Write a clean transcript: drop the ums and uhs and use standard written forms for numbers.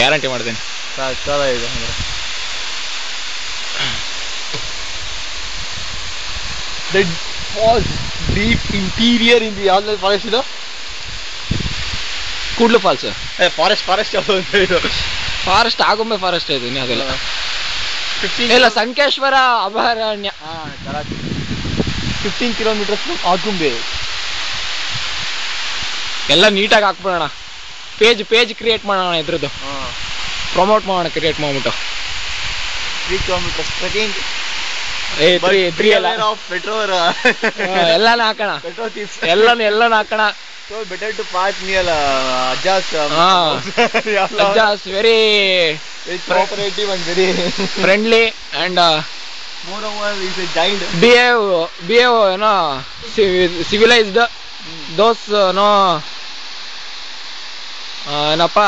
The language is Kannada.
ಗ್ಯಾರಂಟಿ ಮಾಡ್ತೀನಿ. ಚೆನ್ನಾಗಿದೆ. The falls deep interior in the ಯಾವ್ದು ಫಾರೆಸ್ಟ್ ಇದು? ಕೂಡ್ಲು ಫಾಲ್ಸ್. ಫಾರೆಸ್ಟ್ ಯಾವುದು ಅಂತ ಇದು? ಫಾರೆಸ್ಟ್ ಆಗುಂಬೆ ಫಾರೆಸ್ಟ್ ಇದು. ಅದೆಲ್ಲ ಇಲ್ಲ, ಸಂಕೇಶ್ವರ ಅಭಯಾರಣ್ಯ. 15 ಕಿಲೋಮೀಟರ್ಸ್ ಆಗುಂಬೆ. ಎಲ್ಲ ನೀಟಾಗಿ ಹಾಕ್ಬಿಡೋಣ. ಪೇಜ್ ಕ್ರಿಯೇಟ್ ಮಾಡೋಣ, ಇದ್ರದ್ದು ಪ್ರಮೋಟ್ ಮಾಡೋಣ, ಕ್ರಿಯೇಟ್ ಮಾಡ್ಬಿಟ್ಟು. 3 ಕಿಲೋಮೀಟರ್ಸ್ ಟ್ರೆಕಿಂಗ್. ಪೆಟ್ರೋಲ್ ಎಲ್ಲಾನು ಹಾಕೋಣ, ಎಲ್ಲಾನು ಹಾಕೋಣ. So better to park near Ajaz. Ajaz very cooperative and very friendly and moreover is a giant. Behave civilized. Those ಏನಪ್ಪ